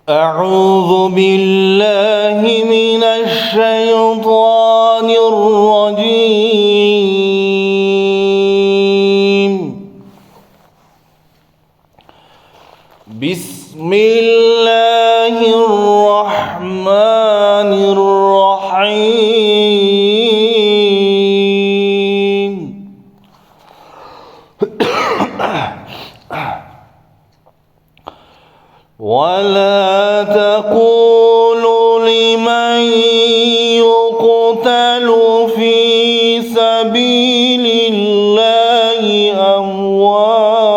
أعوذ بالله من الشيطان الرجيم. بسم الله الرحمن الرحيم. ولا تقولوا لمن يقتل في سبيل الله أموات،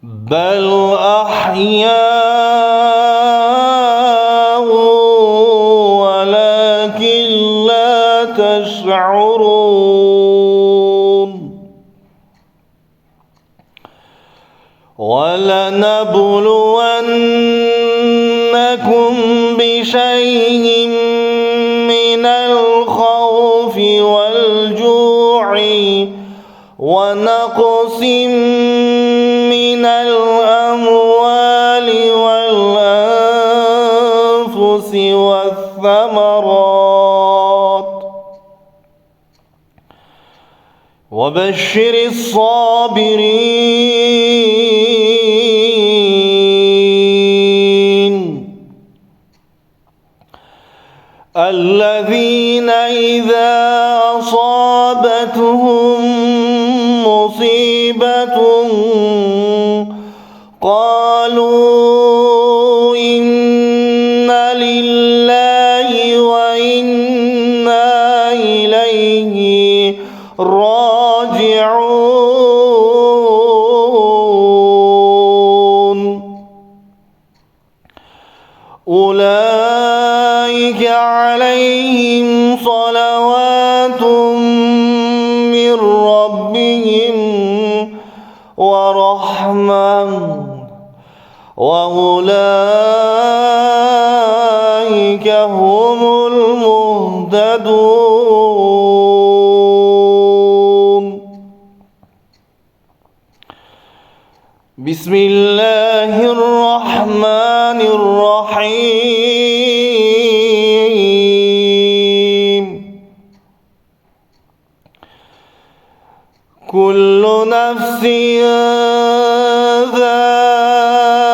بل أحياء ولكن لا تشعرون. ولنبلونكم بشيء من الخوف والجوع ونقص من الأموال والأنفس والثمرات، وبشر الصابرين الذين إذا أصابتهم مصيبة قالوا إنا لله وإنا إليه راجعون. أولئك عليهم صلوات من ربهم ورحمة وأولئك هم المهتدون. بسم الله الرحمن الرحيم. كل نفس ذائقة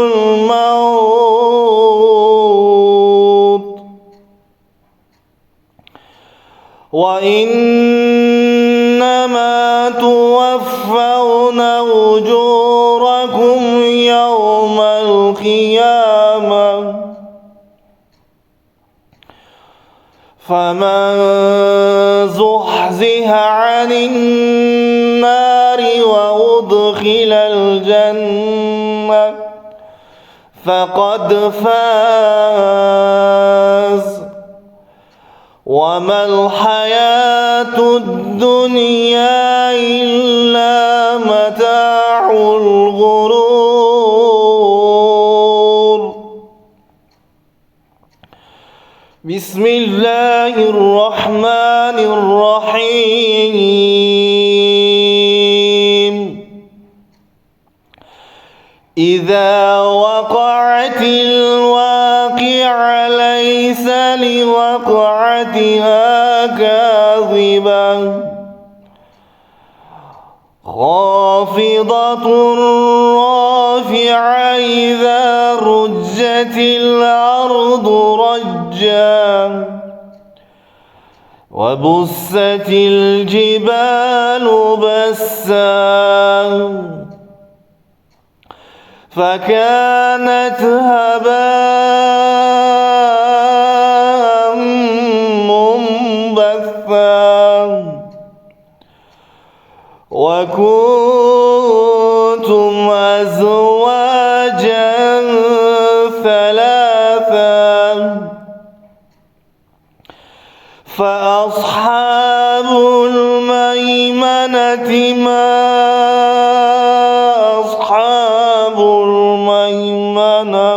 الموت، وإنما توفون أجوركم يوم القيامة، فمن زحزح عن النار وأدخل الجنة فقد فاز، وما الحياة الدنيا إلا متاع الغرور. بسم الله الرحمن الرحيم. إذا وقعت الواقعة ليس لوقعتها كاذبة خافضة رافعة إذا رجت الأرض رجا وبست الجبال بسا فكانت هباء منبثا وكنتم أزواجا ثلاثا فأصحاب الميمنة ما أصحاب الميمنة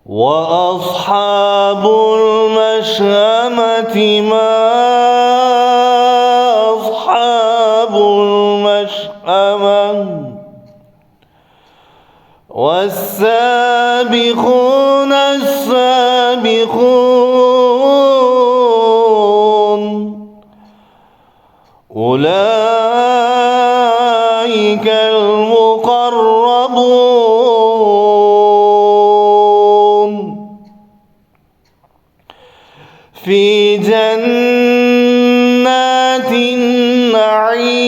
وأصحاب المشأمة ما أصحاب أولئك المقربون في جنات النعيم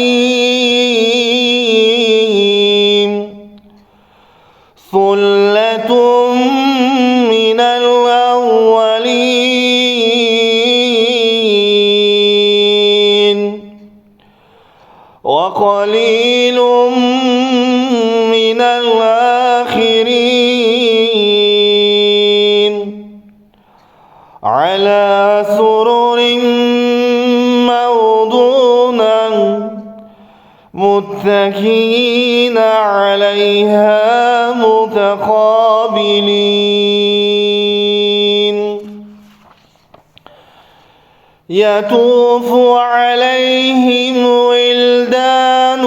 ثلة من الأولين وقليل من الآخرين على سرر موضونة متكئين عليها متقابلين يطوف عليهم ولدان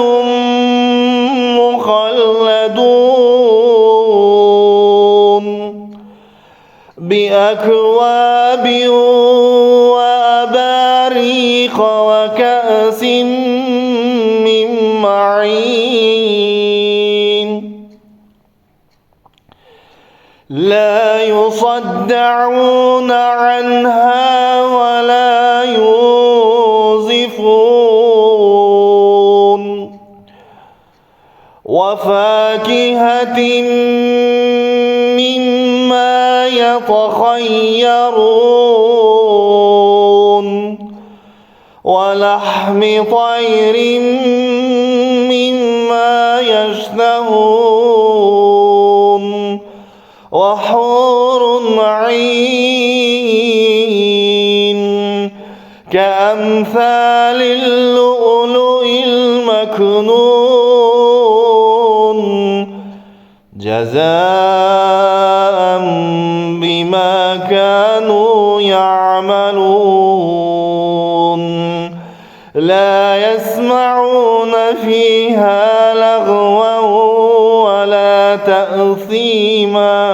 مخلدون بأكواب وأباريق وكأس من معين لا يصدعون عنها ولا ينزفون وفاكهة مما يتخيرون ولحم طير مما يشتهون وحور عين كأمثال اللؤلؤ المكنون جزاء بما كانوا يعملون لا يسمعون فيها لغوا ولا تأثيما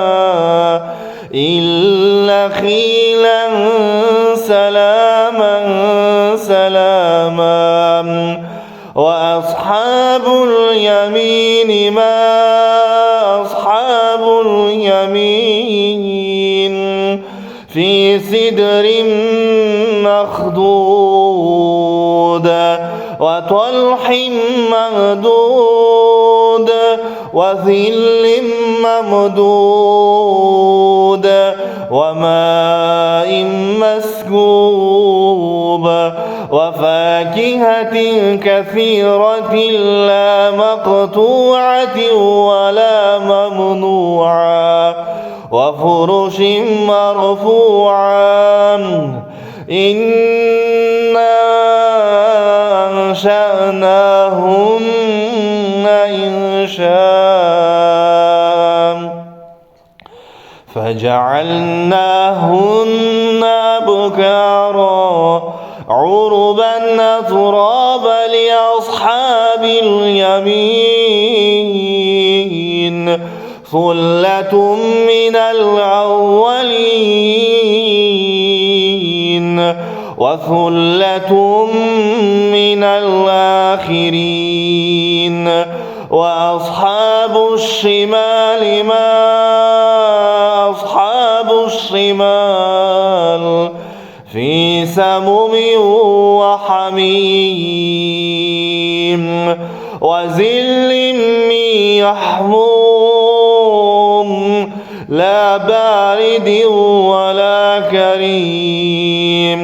إلا قيلا سلاما سلاما وأصحاب اليمين ما أصحاب اليمين في سدر مخضود وطلح ممدود وظل ممدود وماء مسكوب وفاكهة كثيرة لا مقطوعة ولا ممنوعة وفرش مرفوعة إنا أنشأناهن إنشاء فجعلناهن أبكارا عربا أترابا لأصحاب اليمين ثلة من الأولين وثلة من الآخرين وأصحاب الشمال ما أصحاب الشمال في سموم وحميم وظل من يحموم لا بارد ولا كريم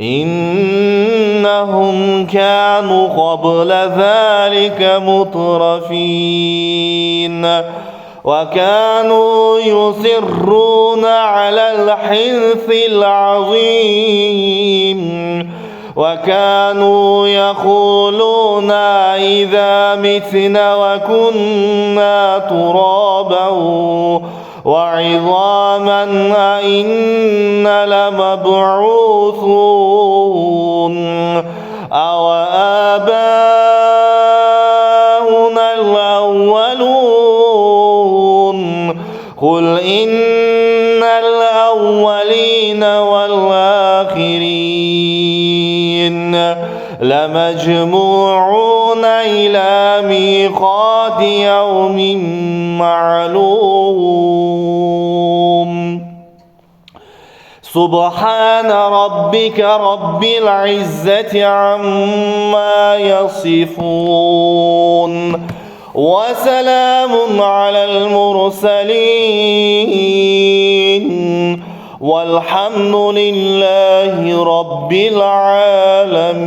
إنهم كانوا قبل ذلك مترفين وكانوا يصرون على الحنث العظيم وكانوا يقولون إذا متنا وكنا ترابا وعظاما أئنا لمبعوثون أو آباؤنا الأولون قل إن الأولين والآخرين لمجموعون إلى ميقات يوم معلوم سبحان ربك رب العزة عما يصفون وسلام على المرسلين والحمد لله رب العالمين.